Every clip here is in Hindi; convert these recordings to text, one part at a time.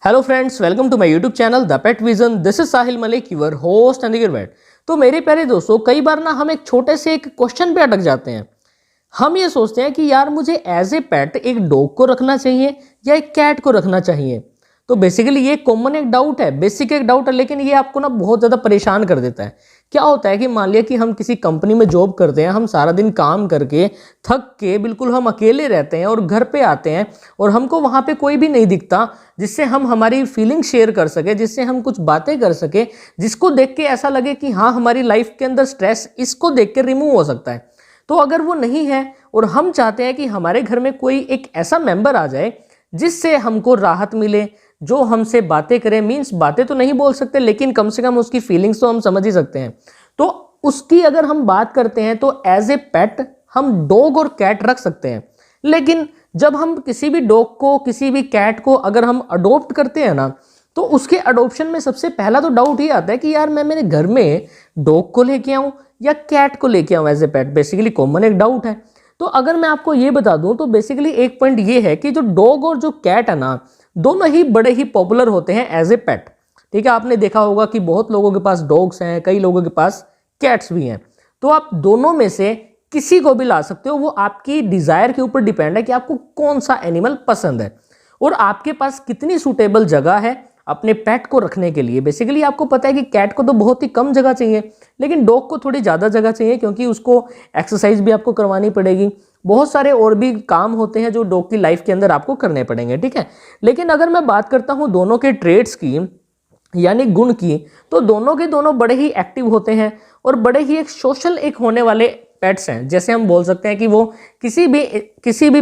Hello friends, welcome to my YouTube channel the pet vision. This is Sahil Malik, your host and गिर बैट। तो मेरे प्यारे दोस्तों, कई बार ना हम एक छोटे से एक क्वेश्चन पे अटक जाते हैं। हम ये सोचते हैं कि यार मुझे एज ए पेट एक डॉग को रखना चाहिए या एक कैट को रखना चाहिए। तो बेसिकली ये कॉमन एक डाउट है, बेसिक एक डाउट है, लेकिन ये आपको ना बहुत ज़्यादा परेशान कर देता है। क्या होता है कि मान लिया कि हम किसी कंपनी में जॉब करते हैं, हम सारा दिन काम करके थक के बिल्कुल हम अकेले रहते हैं और घर पे आते हैं और हमको वहाँ पे कोई भी नहीं दिखता जिससे हम हमारी फीलिंग शेयर कर सके, जिससे हम कुछ बातें कर सके, जिसको देख के ऐसा लगे कि हाँ हमारी लाइफ के अंदर स्ट्रेस इसको देख के रिमूव हो सकता है। तो अगर वो नहीं है और हम चाहते हैं कि हमारे घर में कोई एक ऐसा मेंबर आ जाए जिससे हमको राहत मिले, जो हमसे बातें करे, मीन्स बातें तो नहीं बोल सकते लेकिन कम से कम उसकी फीलिंग्स तो हम समझ ही सकते हैं, तो उसकी अगर हम बात करते हैं तो एज ए पेट हम डॉग और कैट रख सकते हैं। लेकिन जब हम किसी भी डॉग को, किसी भी कैट को अगर हम अडोप्ट करते हैं ना, तो उसके अडोप्शन में सबसे पहला तो डाउट ये आता है कि यार मैं मेरे घर में डॉग को लेके आऊं या कैट को लेके आऊं as a pet. Basically common एक डाउट है। तो अगर मैं आपको ये बता दूं तो बेसिकली एक पॉइंट ये है कि जो डॉग और जो कैट है ना, दोनों ही बड़े ही पॉपुलर होते हैं एज ए पेट। ठीक है, आपने देखा होगा कि बहुत लोगों के पास डॉग्स हैं, कई लोगों के पास कैट्स भी हैं। तो आप दोनों में से किसी को भी ला सकते हो, वो आपकी डिजायर के ऊपर डिपेंड है कि आपको कौन सा एनिमल पसंद है और आपके पास कितनी सूटेबल जगह है अपने पेट को रखने के लिए। बेसिकली आपको पता है कि कैट को तो बहुत ही कम जगह चाहिए, लेकिन डॉग को थोड़ी ज़्यादा जगह चाहिए क्योंकि उसको एक्सरसाइज भी आपको करवानी पड़ेगी, बहुत सारे और भी काम होते हैं जो डॉग की लाइफ के अंदर आपको करने पड़ेंगे। ठीक है, लेकिन अगर मैं बात करता हूँ दोनों के ट्रेड्स की, यानी गुण की, तो दोनों के दोनों बड़े ही एक्टिव होते हैं और बड़े ही एक सोशल एक होने वाले पेट्स हैं। जैसे हम बोल सकते हैं कि वो किसी भी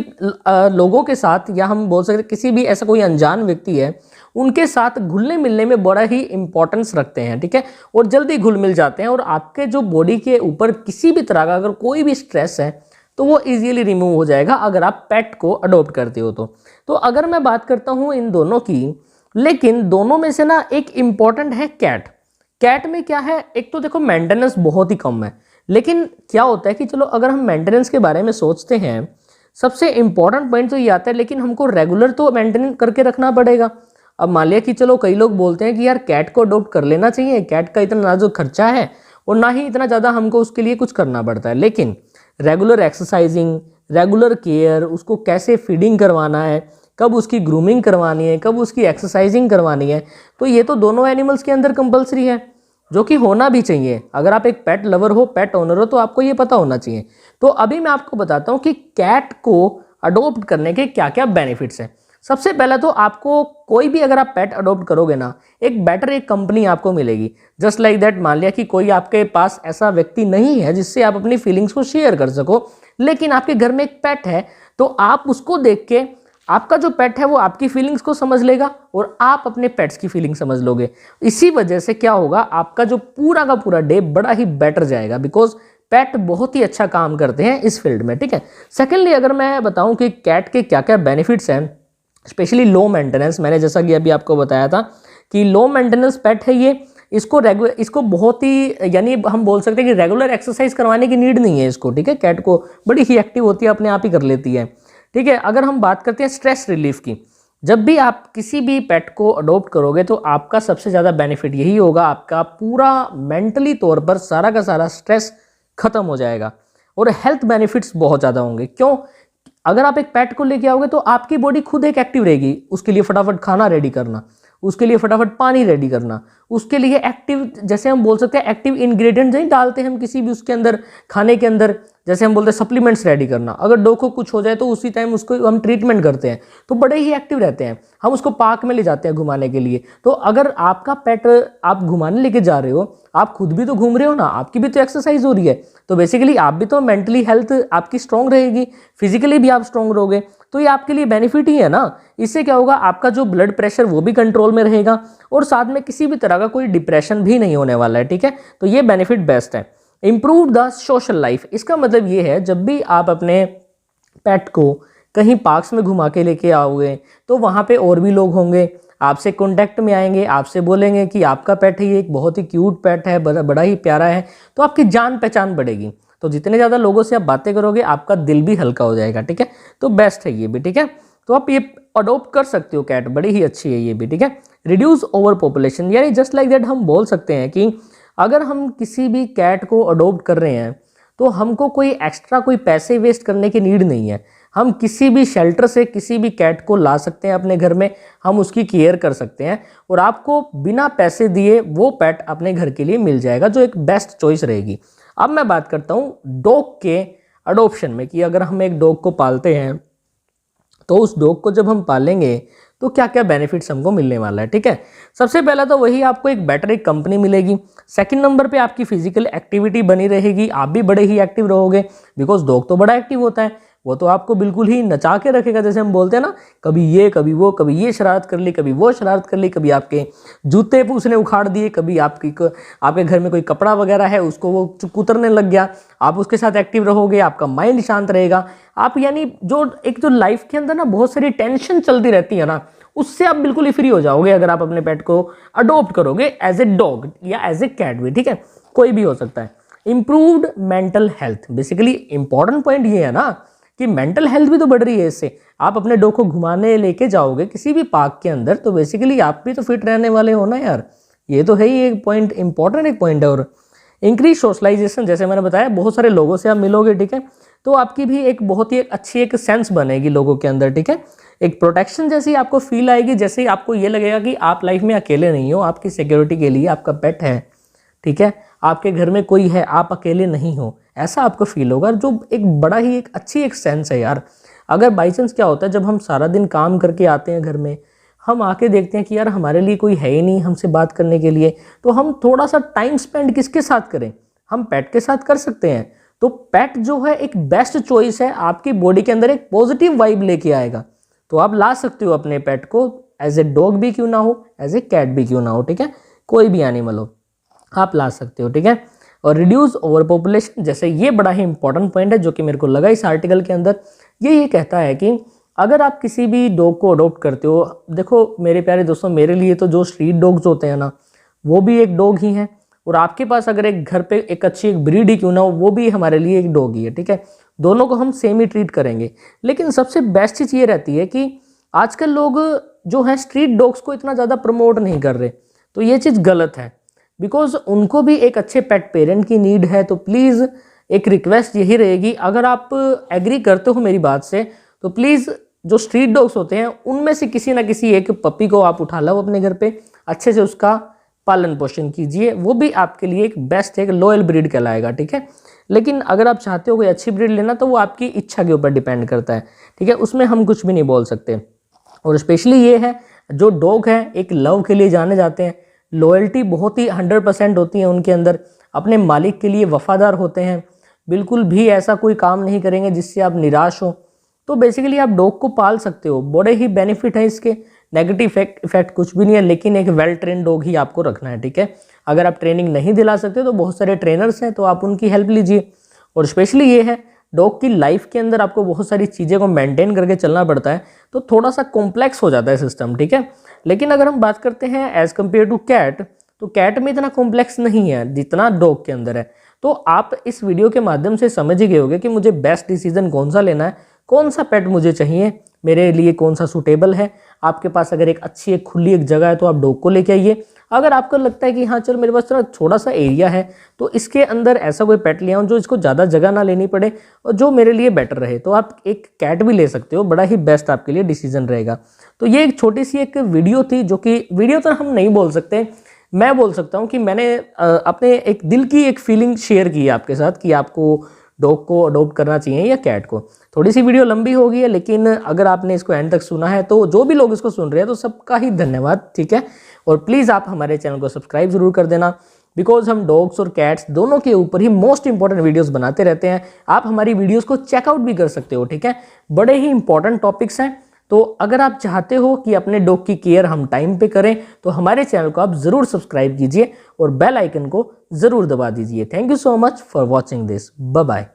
लोगों के साथ, या हम बोल सकते हैं किसी भी ऐसा कोई अनजान व्यक्ति है उनके साथ घुलने मिलने में बड़ा ही इंपॉर्टेंस रखते हैं। ठीक है, और जल्दी घुल मिल जाते हैं और आपके जो बॉडी के ऊपर किसी भी तरह का अगर कोई भी स्ट्रेस है तो वो इजीली रिमूव हो जाएगा अगर आप पेट को अडॉप्ट करते हो। तो अगर मैं बात करता हूँ इन दोनों की, लेकिन दोनों में से ना एक इम्पॉर्टेंट है कैट। कैट में क्या है, एक तो देखो मेंटेनेंस बहुत ही कम है, लेकिन क्या होता है कि चलो अगर हम मेंटेनेंस के बारे में सोचते हैं, सबसे इंपॉर्टेंट पॉइंट तो ये आता है, लेकिन हमको रेगुलर तो मेंटेन करके रखना पड़ेगा। अब मान लिया कि चलो कई लोग बोलते हैं कि यार कैट को अडॉप्ट कर लेना चाहिए, कैट का इतना नाजुक खर्चा है और ना ही इतना ज़्यादा हमको उसके लिए कुछ करना पड़ता है, लेकिन रेगुलर एक्सरसाइजिंग, रेगुलर केयर, उसको कैसे फीडिंग करवाना है, कब उसकी ग्रूमिंग करवानी है, कब उसकी एक्सरसाइजिंग करवानी है, तो ये तो दोनों एनिमल्स के अंदर कंपलसरी है, जो कि होना भी चाहिए। अगर आप एक पेट लवर हो, पेट ओनर हो, तो आपको ये पता होना चाहिए। तो अभी मैं आपको बताता हूँ कि कैट को अडॉप्ट करने के क्या क्या बेनिफिट्स हैं। सबसे पहले तो आपको कोई भी अगर आप पेट अडॉप्ट करोगे ना, एक बेटर एक कंपनी आपको मिलेगी। जस्ट लाइक दैट, मान लिया कि कोई आपके पास ऐसा व्यक्ति नहीं है जिससे आप अपनी फीलिंग्स को शेयर कर सको, लेकिन आपके घर में एक पेट है, तो आप उसको देख के, आपका जो पेट है वो आपकी फीलिंग्स को समझ लेगा और आप अपने पेट्स की फीलिंग समझ लोगे। इसी वजह से क्या होगा, आपका जो पूरा का पूरा डे बड़ा ही बेटर जाएगा, बिकॉज पेट बहुत ही अच्छा काम करते हैं इस फील्ड में। ठीक है, सेकेंडली अगर मैं बताऊं कि कैट के क्या क्या बेनिफिट्स हैं, स्पेशली लो मेंटेनेंस, मैंने जैसा कि अभी आपको बताया था कि लो मेंटेनेंस पेट है ये, इसको बहुत ही, यानी हम बोल सकते हैं कि रेगुलर एक्सरसाइज करवाने की नीड नहीं है इसको। ठीक है, कैट को बड़ी ही एक्टिव होती है, अपने आप ही कर लेती है। ठीक है, अगर हम बात करते हैं स्ट्रेस रिलीफ की, जब भी आप किसी भी पेट को अडॉप्ट करोगे तो आपका सबसे ज़्यादा बेनिफिट यही होगा, आपका पूरा मेंटली तौर पर सारा का सारा स्ट्रेस खत्म हो जाएगा और हेल्थ बेनिफिट्स बहुत ज़्यादा होंगे। क्यों? अगर आप एक पेट को लेके आओगे तो आपकी बॉडी खुद एक एक्टिव रहेगी, उसके लिए फटाफट खाना रेडी करना, उसके लिए फटाफट पानी रेडी करना, उसके लिए एक्टिव, जैसे हम बोल सकते हैं एक्टिव इंग्रेडिएंट नहीं डालते हम किसी भी उसके अंदर, खाने के अंदर, जैसे हम बोलते हैं सप्लीमेंट्स रेडी करना। अगर डॉग को कुछ हो जाए तो उसी टाइम उसको हम ट्रीटमेंट करते हैं, तो बड़े ही एक्टिव रहते हैं। हम उसको पार्क में ले जाते हैं घुमाने के लिए। तो अगर आपका पेट आप घुमाने लेके जा रहे हो, आप खुद भी तो घूम रहे हो ना, आपकी भी तो एक्सरसाइज हो रही है, तो बेसिकली आप भी तो, मेंटली हेल्थ आपकी स्ट्रांग रहेगी, फिजिकली भी आप स्ट्रांग रहोगे, तो ये आपके लिए बेनिफिट ही है ना। इससे क्या होगा, आपका जो ब्लड प्रेशर वो भी कंट्रोल में रहेगा और साथ में किसी भी तरह का कोई डिप्रेशन भी नहीं होने वाला है। ठीक है, तो ये बेनिफिट बेस्ट है। इम्प्रूव द सोशल लाइफ, इसका मतलब ये है जब भी आप अपने पेट को कहीं पार्क्स में घुमा के लेके आओगे तो वहाँ पे और भी लोग होंगे, आपसे कांटेक्ट में आएंगे, आपसे बोलेंगे कि आपका पेट है, ये एक बहुत ही क्यूट पेट है, बड़ा ही प्यारा है, तो आपकी जान पहचान बढ़ेगी। तो जितने ज़्यादा लोगों से आप बातें करोगे आपका दिल भी हल्का हो जाएगा। ठीक है, तो बेस्ट है ये भी। ठीक है, तो आप ये अडोप्ट कर सकते हो कैट, बड़ी ही अच्छी है ये भी, ठीक है। रिड्यूस ओवर पॉपुलेशन, यानी जस्ट लाइक दैट हम बोल सकते हैं कि अगर हम किसी भी कैट को अडोप्ट कर रहे हैं तो हमको कोई एक्स्ट्रा कोई पैसे वेस्ट करने की नीड नहीं है। हम किसी भी शेल्टर से किसी भी कैट को ला सकते हैं अपने घर में, हम उसकी केयर कर सकते हैं और आपको बिना पैसे दिए वो पेट अपने घर के लिए मिल जाएगा, जो एक बेस्ट चॉइस रहेगी। अब मैं बात करता हूँ डॉग के अडोप्शन में, कि अगर हम एक डॉग को पालते हैं तो उस डॉग को जब हम पालेंगे तो क्या क्या बेनिफिट्स हमको मिलने वाला है, ठीक है। सबसे पहला तो वही, आपको एक बेटर एक कंपनी मिलेगी। सेकंड नंबर पे आपकी फिजिकल एक्टिविटी बनी रहेगी, आप भी बड़े ही एक्टिव रहोगे, बिकॉज डॉग तो बड़ा एक्टिव होता है, वो तो आपको बिल्कुल ही नचा के रखेगा, जैसे हम बोलते हैं ना, कभी ये कभी वो, कभी ये शरारत कर ली, कभी वो शरारत कर ली, कभी आपके जूते उसने उखाड़ दिए, कभी आपके घर में कोई कपड़ा वगैरह है उसको वो कुतरने लग गया, आप उसके साथ एक्टिव रहोगे, आपका माइंड शांत रहेगा। आप यानी जो लाइफ के अंदर ना बहुत सारी टेंशन चलती रहती है ना, उससे आप बिल्कुल ही फ्री हो जाओगे अगर आप अपने पेट को अडॉप्ट करोगे एज ए डॉग या एज ए कैट भी, ठीक है, कोई भी हो सकता है। Improved mental health, basically important point ये है ना कि मेंटल हेल्थ भी तो बढ़ रही है इससे। आप अपने डॉग को घुमाने लेके जाओगे किसी भी पार्क के अंदर तो बेसिकली आप भी तो फिट रहने वाले हो ना यार, ये तो है ही एक पॉइंट, इंपॉर्टेंट एक पॉइंट है। और इंक्रीज सोशलाइजेशन, जैसे मैंने बताया बहुत सारे लोगों से आप मिलोगे, ठीक है, तो आपकी भी एक बहुत ही अच्छी एक सेंस बनेगी लोगों के अंदर, ठीक है। एक प्रोटेक्शन जैसी आपको फील आएगी, जैसे ही आपको ये लगेगा कि आप लाइफ में अकेले नहीं हो, आपकी सिक्योरिटी के लिए आपका पेट है, ठीक है, आपके घर में कोई है, आप अकेले नहीं हो, ऐसा आपको फील होगा, जो एक बड़ा ही एक अच्छी एक सेंस है यार। अगर बाई चांस क्या होता है, जब हम सारा दिन काम करके आते हैं घर में, हम आके देखते हैं कि यार हमारे लिए कोई है ही नहीं हमसे बात करने के लिए, तो हम थोड़ा सा टाइम स्पेंड किसके साथ करें, हम पेट के साथ कर सकते हैं। तो पेट जो है एक बेस्ट चॉइस है, आपकी बॉडी के अंदर एक पॉजिटिव वाइब लेके आएगा। तो आप ला सकते हो अपने पेट को, एज ए डॉग भी क्यों ना हो, एज ए कैट भी क्यों ना हो, ठीक है, कोई भी एनिमल हो आप ला सकते हो, ठीक है। और रिड्यूस ओवर पॉपुलेशन, जैसे ये बड़ा ही इंपॉर्टेंट पॉइंट है जो कि मेरे को लगा इस आर्टिकल के अंदर, ये कहता है कि अगर आप किसी भी डॉग को अडॉप्ट करते हो, देखो मेरे प्यारे दोस्तों, मेरे लिए तो जो स्ट्रीट डॉग्स होते हैं ना वो भी एक डॉग ही है, और आपके पास अगर एक घर पे एक अच्छी एक ब्रीड ही क्यों ना हो, वो भी हमारे लिए एक डॉग ही है, ठीक है। दोनों को हम सेम ही ट्रीट करेंगे। लेकिन सबसे बेस्ट चीज़ ये रहती है कि आजकल लोग जो है स्ट्रीट डॉग्स को इतना ज़्यादा प्रमोट नहीं कर रहे, तो ये चीज़ गलत है, बिकॉज उनको भी एक अच्छे पेट पेरेंट की नीड है। तो प्लीज़ एक रिक्वेस्ट यही रहेगी, अगर आप एग्री करते हो मेरी बात से, तो प्लीज़ जो स्ट्रीट डॉग्स होते हैं उनमें से किसी ना किसी एक पपी को आप उठा लो अपने घर पे, अच्छे से उसका पालन पोषण कीजिए, वो भी आपके लिए एक बेस्ट एक लॉयल ब्रीड कहलाएगा, ठीक है। लेकिन अगर आप चाहते हो कोई अच्छी ब्रीड लेना तो वो आपकी इच्छा के ऊपर डिपेंड करता है, ठीक है, उसमें हम कुछ भी नहीं बोल सकते। और स्पेशली ये है, जो डॉग है एक लव के लिए जाने जाते हैं, लॉयल्टी बहुत ही 100% होती है उनके अंदर, अपने मालिक के लिए वफादार होते हैं, बिल्कुल भी ऐसा कोई काम नहीं करेंगे जिससे आप निराश हो। तो बेसिकली आप डॉग को पाल सकते हो, बड़े ही बेनिफिट है इसके, नेगेटिव इफेक्ट कुछ भी नहीं है, लेकिन एक वेल ट्रेन डॉग ही आपको रखना है, ठीक है। अगर आप ट्रेनिंग नहीं दिला सकते तो बहुत सारे ट्रेनर्स हैं, तो आप उनकी हेल्प लीजिए। और स्पेशली ये है, डॉग की लाइफ के अंदर आपको बहुत सारी चीज़ें को मेंटेन करके चलना पड़ता है, तो थोड़ा सा कॉम्प्लेक्स हो जाता है सिस्टम, ठीक है। लेकिन अगर हम बात करते हैं एज कम्पेयर टू कैट, तो कैट में इतना कॉम्प्लेक्स नहीं है जितना डॉग के अंदर है। तो आप इस वीडियो के माध्यम से समझ ही गए होंगे कि मुझे बेस्ट डिसीजन कौन सा लेना है, कौन सा पेट मुझे चाहिए, मेरे लिए कौन सा सूटेबल है। आपके पास अगर एक अच्छी एक खुली एक जगह है तो आप डॉग को लेके आइए। अगर आपको लगता है कि हाँ चलो मेरे पास थोड़ा छोटा सा एरिया है, तो इसके अंदर ऐसा कोई पेट ले आऊँ जो इसको ज़्यादा जगह ना लेनी पड़े और जो मेरे लिए बेटर रहे, तो आप एक कैट भी ले सकते हो, बड़ा ही बेस्ट आपके लिए डिसीजन रहेगा। तो ये एक छोटी सी एक वीडियो थी, जो कि वीडियो तो हम नहीं बोल सकते, मैं बोल सकता हूँ कि मैंने अपने एक दिल की एक फीलिंग शेयर की है आपके साथ कि आपको डॉग को अडॉप्ट करना चाहिए या कैट को। थोड़ी सी वीडियो लंबी हो गई है, लेकिन अगर आपने इसको एंड तक सुना है, तो जो भी लोग इसको सुन रहे हैं तो सबका ही धन्यवाद, ठीक है। और प्लीज़ आप हमारे चैनल को सब्सक्राइब जरूर कर देना, बिकॉज हम डॉग्स और कैट्स दोनों के ऊपर ही मोस्ट इंपॉर्टेंट वीडियोस बनाते रहते हैं। आप हमारी वीडियोस को चेकआउट भी कर सकते हो, ठीक है, बड़े ही इंपॉर्टेंट टॉपिक्स हैं। तो अगर आप चाहते हो कि अपने डॉग की केयर हम टाइम पे करें, तो हमारे चैनल को आप ज़रूर सब्सक्राइब कीजिए और बेल आइकन को ज़रूर दबा दीजिए। Thank you so much for watching this, bye bye.